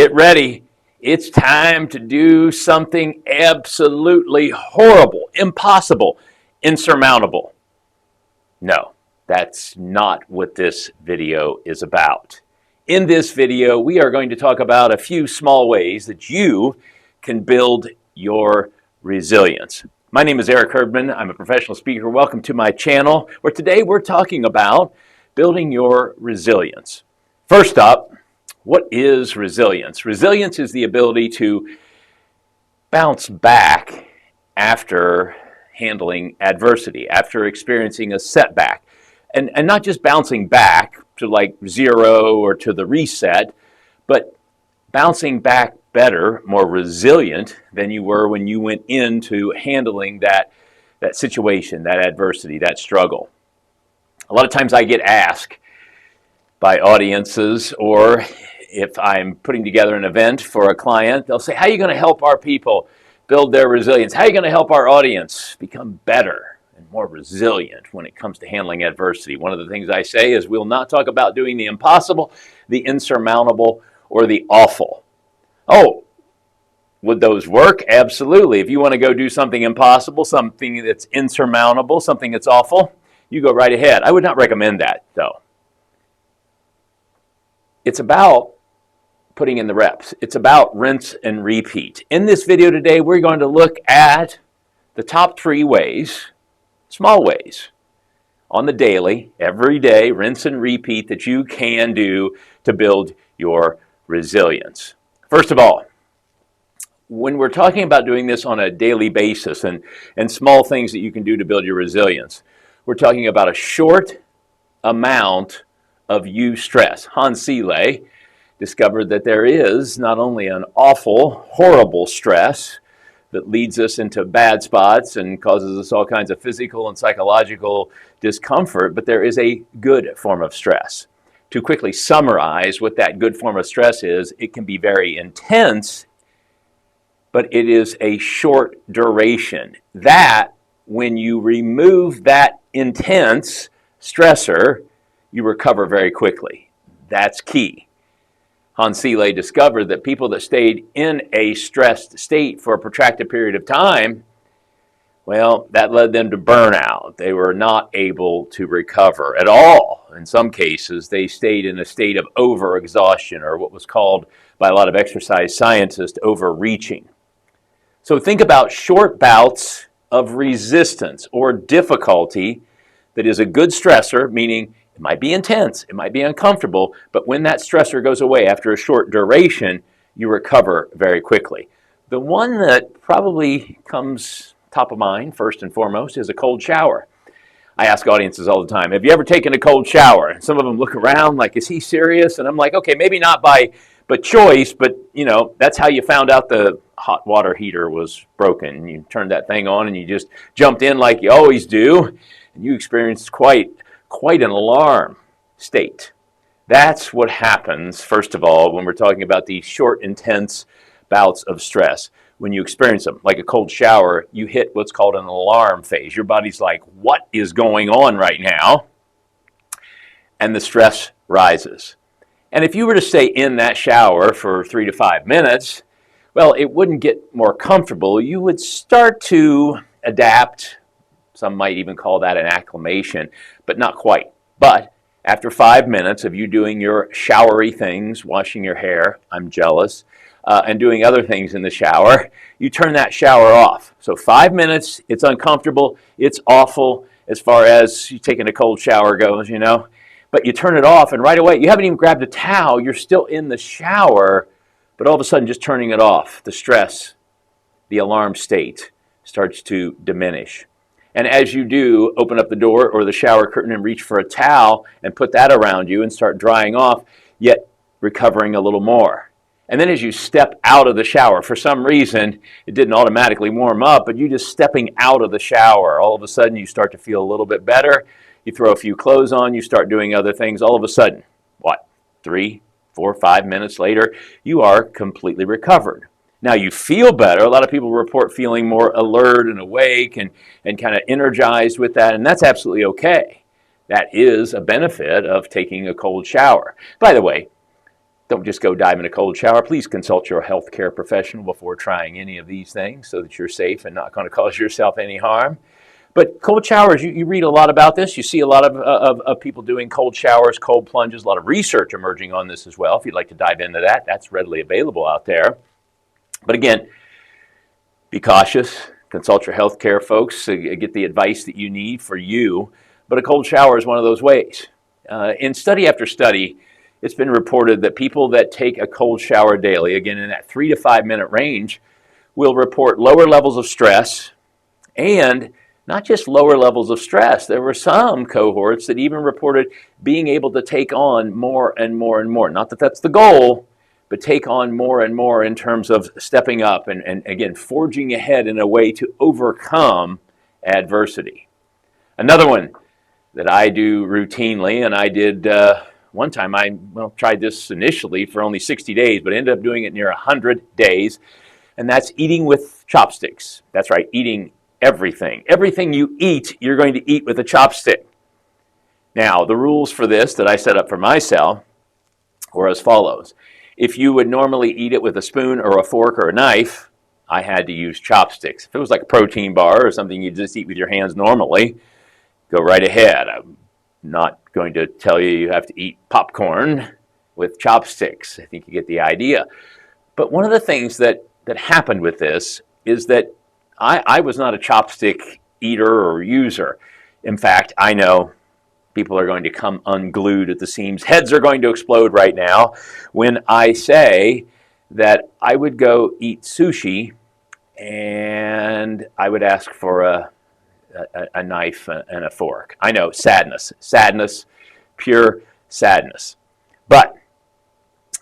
Get ready. It's time to do something absolutely horrible, impossible, insurmountable. No, that's not what this video is about. In this video, we are going to talk about a few small ways that you can build your resilience. My name is Eric Herdman. I'm a professional speaker. Welcome to my channel, where today we're talking about building your resilience. First up, what is resilience? Resilience is the ability to bounce back after handling adversity, after experiencing a setback. And not just bouncing back to like zero or to the reset, but bouncing back better, more resilient than you were when you went into handling that situation, that adversity, that struggle. A lot of times I get asked by audiences, or if I'm putting together an event for a client, they'll say, how are you going to help our people build their resilience? How are you going to help our audience become better and more resilient when it comes to handling adversity? One of the things I say is we'll not talk about doing the impossible, the insurmountable, or the awful. Oh, would those work? Absolutely. If you want to go do something impossible, something that's insurmountable, something that's awful, you go right ahead. I would not recommend that, though. It's about putting in the reps. It's about rinse and repeat. In this video today, we're going to look at the top 3 ways, small ways, on the daily, every day, rinse and repeat that you can do to build your resilience. First of all, when we're talking about doing this on a daily basis and small things that you can do to build your resilience, we're talking about a short amount of eustress. Willpower discovered that there is not only an awful, horrible stress that leads us into bad spots and causes us all kinds of physical and psychological discomfort, but there is a good form of stress. To quickly summarize what that good form of stress is, it can be very intense, but it is a short duration. That, when you remove that intense stressor, you recover very quickly. That's key. Willpower discovered that people that stayed in a stressed state for a protracted period of time, well, that led them to burnout. They were not able to recover at all. In some cases, they stayed in a state of overexhaustion, or what was called by a lot of exercise scientists overreaching. So think about short bouts of resistance or difficulty that is a good stressor, meaning it might be intense, it might be uncomfortable, but when that stressor goes away after a short duration, you recover very quickly. The one that probably comes top of mind, first and foremost, is a cold shower. I ask audiences all the time, have you ever taken a cold shower? And some of them look around like, is he serious? And I'm like, okay, maybe not by choice, but you know, that's how you found out the hot water heater was broken. You turned that thing on and you just jumped in like you always do, and you experienced quite an alarm state. That's what happens, first of all, when we're talking about these short, intense bouts of stress. When you experience them, like a cold shower, you hit what's called an alarm phase. Your body's like, what is going on right now? And the stress rises. And if you were to stay in that shower for 3 to 5 minutes, well, it wouldn't get more comfortable. You would start to adapt. Some might even call that an acclimation, but not quite. But after 5 minutes of you doing your showery things, washing your hair, I'm jealous, and doing other things in the shower, you turn that shower off. So 5 minutes, it's uncomfortable, it's awful as far as you taking a cold shower goes, you know. But you turn it off, and right away, you haven't even grabbed a towel, you're still in the shower, but all of a sudden, just turning it off, the stress, the alarm state starts to diminish. And as you do, open up the door or the shower curtain and reach for a towel and put that around you and start drying off, yet recovering a little more. And then as you step out of the shower, for some reason, it didn't automatically warm up, but you just stepping out of the shower, all of a sudden you start to feel a little bit better. You throw a few clothes on, you start doing other things, all of a sudden, 3, 4, 5 minutes later, you are completely recovered. Now you feel better. A lot of people report feeling more alert and awake and kind of energized with that, and that's absolutely okay. That is a benefit of taking a cold shower. By the way, Don't just go dive in a cold shower. Please consult your healthcare professional before trying any of these things so that you're safe and not going to cause yourself any harm. But cold showers, you read a lot about this. You see a lot of people doing cold showers, cold plunges, a lot of research emerging on this as well. If you'd like to dive into that, that's readily available out there. But again, be cautious. Consult your healthcare folks to get the advice that you need for you. But a cold shower is one of those ways. In study after study, it's been reported that people that take a cold shower daily, again in that 3 to 5 minute range, will report lower levels of stress, and not just lower levels of stress. There were some cohorts that even reported being able to take on more and more and more. Not that that's the goal, but take on more and more in terms of stepping up and again, forging ahead in a way to overcome adversity. Another one that I do routinely, and I did one time, I tried this initially for only 60 days, but ended up doing it near 100 days, and that's eating with chopsticks. That's right, eating everything. Everything you eat, you're going to eat with a chopstick. Now, the rules for this that I set up for myself were as follows. If you would normally eat it with a spoon or a fork or a knife, I had to use chopsticks. If it was like a protein bar or something you just eat with your hands normally, go right ahead. I'm not going to tell you have to eat popcorn with chopsticks. I think you get the idea. But one of the things that happened with this is that I was not a chopstick eater or user. In fact, I know people are going to come unglued at the seams. Heads are going to explode right now when I say that I would go eat sushi and I would ask for a knife and a fork. I know, sadness, pure sadness. But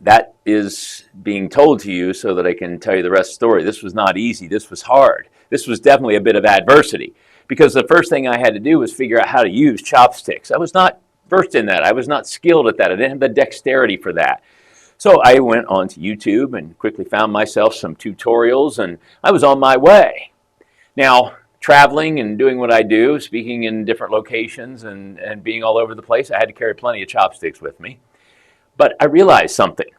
that is being told to you so that I can tell you the rest of the story. This was not easy. This was hard. This was definitely a bit of adversity because the first thing I had to do was figure out how to use chopsticks. I was not versed in that. I was not skilled at that. I didn't have the dexterity for that. So I went onto YouTube and quickly found myself some tutorials, and I was on my way. Now, traveling and doing what I do, speaking in different locations and being all over the place, I had to carry plenty of chopsticks with me. But I realized something,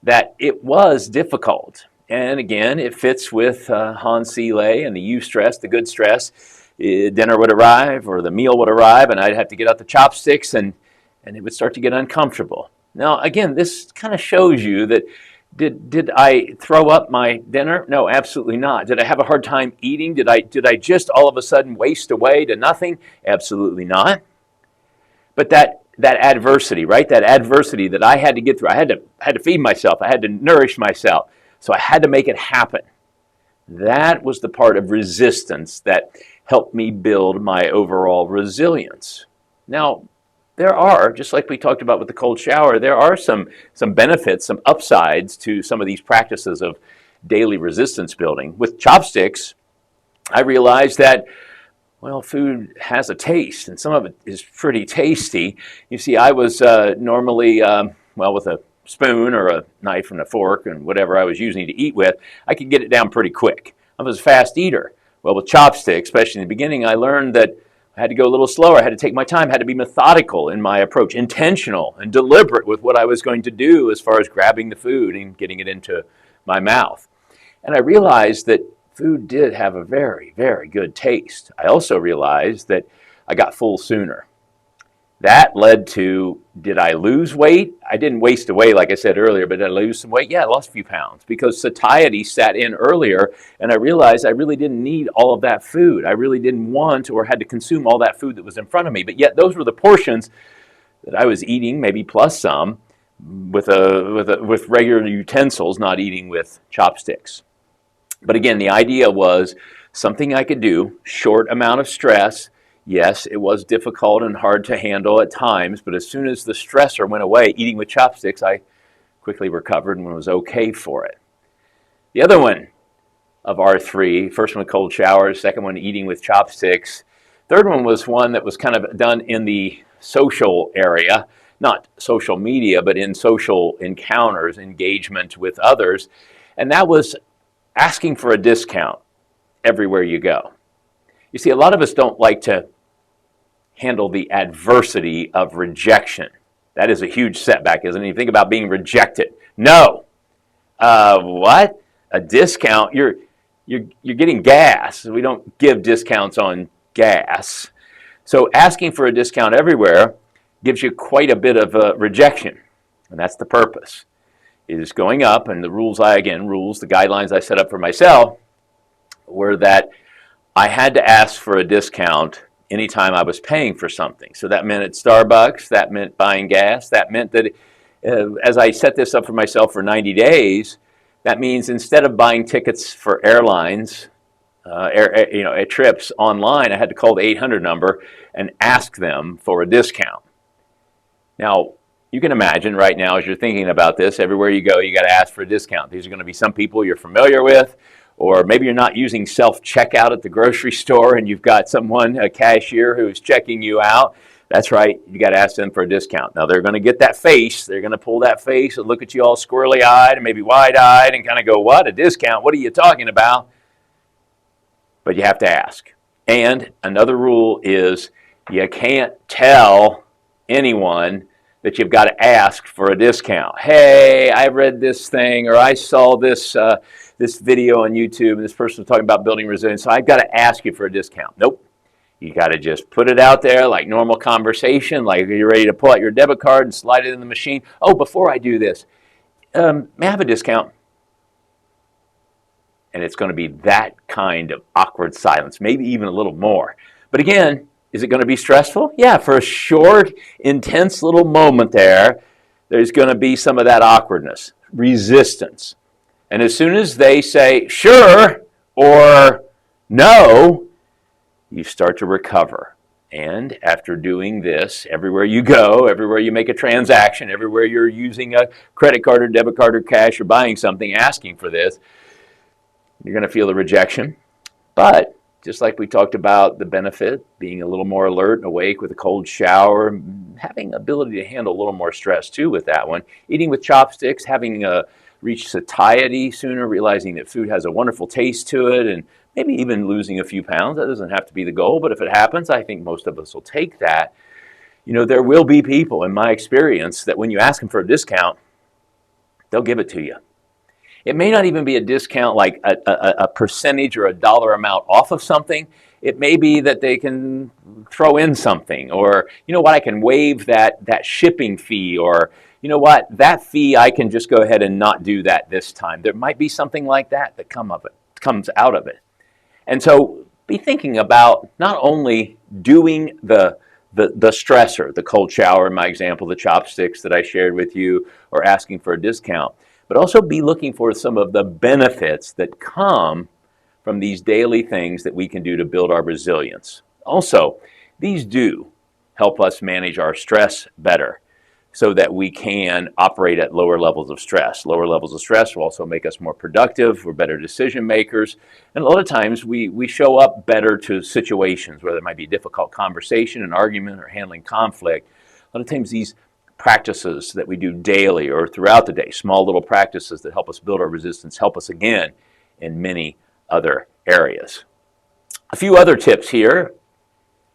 that it was difficult. And again, it fits with Hans Seeley and the eustress, the good stress. Dinner would arrive or the meal would arrive and I'd have to get out the chopsticks and it would start to get uncomfortable. Now, again, this kind of shows you that did I throw up my dinner? No, absolutely not. Did I have a hard time eating? Did I just all of a sudden waste away to nothing? Absolutely not. But that adversity, right? That adversity that I had to get through. I had to feed myself. I had to nourish myself. So I had to make it happen. That was the part of resistance that helped me build my overall resilience. Now, there are, just like we talked about with the cold shower, there are some benefits, some upsides to some of these practices of daily resistance building. With chopsticks, I realized that, well, food has a taste, and some of it is pretty tasty. You see, I was normally, with a spoon or a knife and a fork and whatever I was using to eat with, I could get it down pretty quick. I was a fast eater. Well, with chopsticks, especially in the beginning, I learned that I had to go a little slower. I had to take my time, had to be methodical in my approach, intentional and deliberate with what I was going to do as far as grabbing the food and getting it into my mouth. And I realized that food did have a very, very good taste. I also realized that I got full sooner. That led to, did I lose weight? I didn't waste away, like I said earlier, but did I lose some weight? Yeah, I lost a few pounds because satiety sat in earlier, and I realized I really didn't need all of that food. I really didn't want or had to consume all that food that was in front of me, but yet those were the portions that I was eating, maybe plus some, with regular utensils, not eating with chopsticks. But again, the idea was something I could do, short amount of stress. Yes, it was difficult and hard to handle at times, but as soon as the stressor went away, eating with chopsticks, I quickly recovered and was okay for it. The other one of our three, first one cold showers, second one eating with chopsticks, third one was one that was kind of done in the social area, not social media, but in social encounters, engagement with others, and that was asking for a discount everywhere you go. You see, a lot of us don't like to handle the adversity of rejection. That is a huge setback, isn't it? You think about being rejected. No. What? A discount? You're getting gas. We don't give discounts on gas. So asking for a discount everywhere gives you quite a bit of rejection, and that's the purpose. It is going up, and the rules, the guidelines I set up for myself were that I had to ask for a discount anytime I was paying for something. So that meant at Starbucks, that meant buying gas, that meant that as I set this up for myself for 90 days, that means instead of buying tickets for airlines, trips online, I had to call the 800 number and ask them for a discount. Now, you can imagine right now as you're thinking about this, everywhere you go, you got to ask for a discount. These are going to be some people you're familiar with, or maybe you're not using self-checkout at the grocery store and you've got someone, a cashier, who's checking you out. That's right, you got to ask them for a discount. Now, they're going to get that face. They're going to pull that face and look at you all squirrely-eyed and maybe wide-eyed and kind of go, what, a discount? What are you talking about? But you have to ask. And another rule is you can't tell anyone that you've got to ask for a discount. Hey, I read this thing, or I saw this video on YouTube, and this person was talking about building resilience, so I've got to ask you for a discount. Nope. You got to just put it out there like normal conversation, like you're ready to pull out your debit card and slide it in the machine. Oh, before I do this, may I have a discount? And it's going to be that kind of awkward silence, maybe even a little more. But again, is it going to be stressful? Yeah, for a short, intense little moment there's going to be some of that awkwardness, resistance. And as soon as they say, sure, or no, you start to recover. And after doing this, everywhere you go, everywhere you make a transaction, everywhere you're using a credit card or debit card or cash or buying something, asking for this, you're going to feel the rejection. But just like we talked about the benefit, being a little more alert and awake with a cold shower, having ability to handle a little more stress too with that one, eating with chopsticks, having reached satiety sooner, realizing that food has a wonderful taste to it, and maybe even losing a few pounds. That doesn't have to be the goal, but if it happens, I think most of us will take that. You know, there will be people, in my experience, that when you ask them for a discount, they'll give it to you. It may not even be a discount like a percentage or a dollar amount off of something. It may be that they can throw in something, or, you know what, I can waive that shipping fee, or, you know what, that fee, I can just go ahead and not do that this time. There might be something like that comes out of it. And so be thinking about not only doing the stressor, the cold shower in my example, the chopsticks that I shared with you, or asking for a discount, but also be looking for some of the benefits that come from these daily things that we can do to build our resilience. Also, these do help us manage our stress better so that we can operate at lower levels of stress. Lower levels of stress will also make us more productive, we're better decision makers, and a lot of times we show up better to situations where there might be difficult conversation, an argument, or handling conflict. A lot of times these practices that we do daily or throughout the day, small little practices that help us build our resistance, help us again in many other areas. A few other tips here,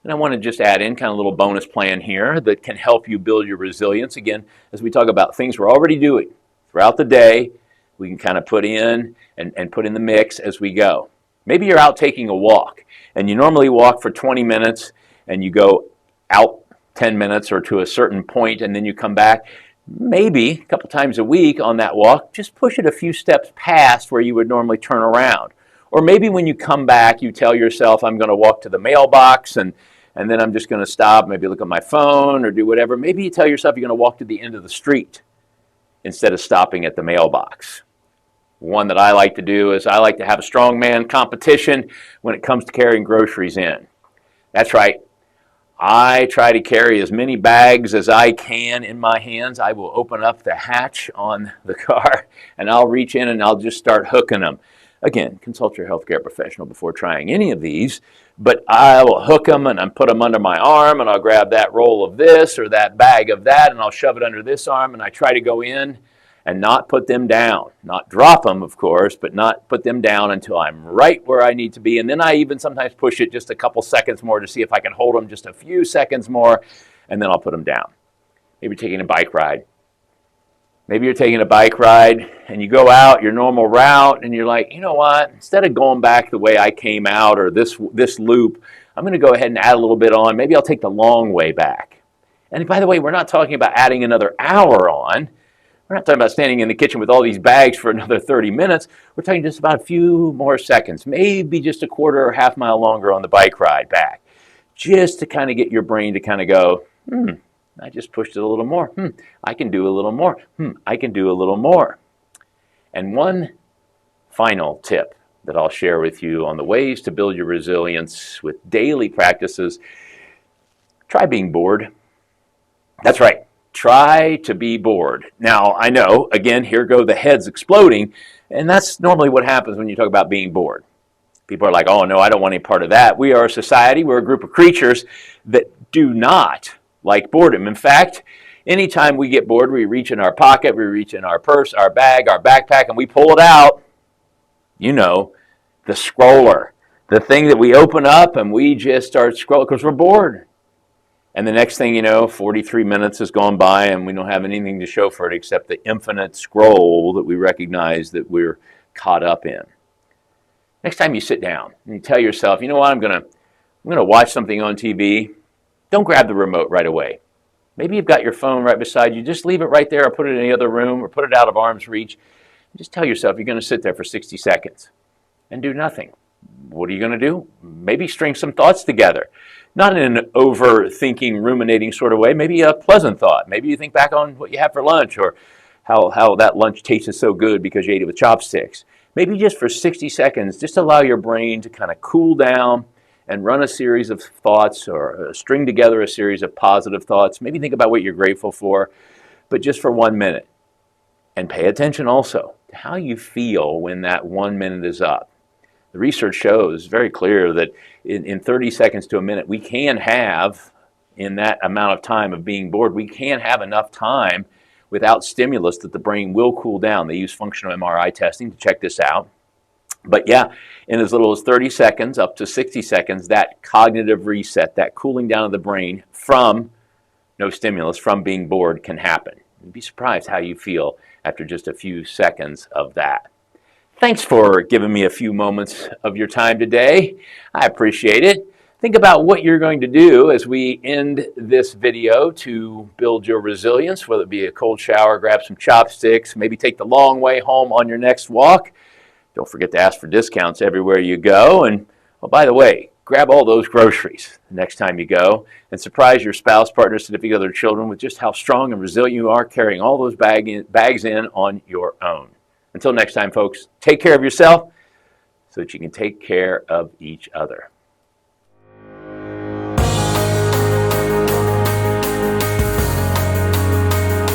and I want to just add in kind of a little bonus plan here that can help you build your resilience. Again, as we talk about things we're already doing throughout the day, we can kind of put in and put in the mix as we go. Maybe you're out taking a walk, and you normally walk for 20 minutes, and you go out 10 minutes or to a certain point, and then you come back. Maybe a couple times a week on that walk, just push it a few steps past where you would normally turn around. Or maybe when you come back, you tell yourself, I'm going to walk to the mailbox, and then I'm just going to stop, maybe look at my phone or do whatever. Maybe you tell yourself you're going to walk to the end of the street instead of stopping at the mailbox. One that I like to do is I like to have a strongman competition when it comes to carrying groceries in. That's right. I try to carry as many bags as I can in my hands. I will open up the hatch on the car and I'll reach in and I'll just start hooking them. Again, consult your healthcare professional before trying any of these, but I will hook them and I put them under my arm and I'll grab that roll of this or that bag of that and I'll shove it under this arm and I try to go in and not put them down. Not drop them, of course, but not put them down until I'm right where I need to be. And then I even sometimes push it just a couple seconds more to see if I can hold them just a few seconds more, and then I'll put them down. Maybe taking a bike ride. Maybe you're taking a bike ride and you go out your normal route and you're like, you know what, instead of going back the way I came out or this loop, I'm going to go ahead and add a little bit on. Maybe I'll take the long way back. And by the way, we're not talking about adding another hour on. We're not talking about standing in the kitchen with all these bags for another 30 minutes. We're talking just about a few more seconds, maybe just a quarter or half mile longer on the bike ride back, just to kind of get your brain to kind of go, I just pushed it a little more. I can do a little more. I can do a little more. And one final tip that I'll share with you on the ways to build your resilience with daily practices. Try being bored. That's right. Try to be bored. Now, I know, again, here go the heads exploding, and that's normally what happens when you talk about being bored. People are like, oh, no, I don't want any part of that. We are a society, we're a group of creatures that do not like boredom. In fact, anytime we get bored, we reach in our pocket, we reach in our purse, our bag, our backpack, and we pull it out. You know, the scroller, the thing that we open up and we just start scrolling because we're bored. And the next thing you know, 43 minutes has gone by and we don't have anything to show for it except the infinite scroll that we recognize that we're caught up in. Next time you sit down and you tell yourself, you know what, I'm gonna watch something on TV. Don't grab the remote right away. Maybe you've got your phone right beside you. Just leave it right there or put it in the other room or put it out of arm's reach. Just tell yourself you're going to sit there for 60 seconds and do nothing. What are you going to do? Maybe string some thoughts together. Not in an overthinking, ruminating sort of way. Maybe a pleasant thought. Maybe you think back on what you had for lunch or how that lunch tasted so good because you ate it with chopsticks. Maybe just for 60 seconds, just allow your brain to kind of cool down and run a series of thoughts or string together a series of positive thoughts. Maybe think about what you're grateful for, but just for 1 minute. And pay attention also to how you feel when that 1 minute is up. The research shows very clear that in 30 seconds to a minute, we can have, in that amount of time of being bored, we can have enough time without stimulus that the brain will cool down. They use functional MRI testing to check this out. But yeah, in as little as 30 seconds up to 60 seconds, that cognitive reset, that cooling down of the brain from no stimulus, from being bored can happen. You'd be surprised how you feel after just a few seconds of that. Thanks for giving me a few moments of your time today. I appreciate it. Think about what you're going to do as we end this video to build your resilience, whether it be a cold shower, grab some chopsticks, maybe take the long way home on your next walk. Don't forget to ask for discounts everywhere you go. And, oh, by the way, grab all those groceries the next time you go and surprise your spouse, partner, significant other, children with just how strong and resilient you are carrying all those bags in on your own. Until next time, folks, take care of yourself so that you can take care of each other.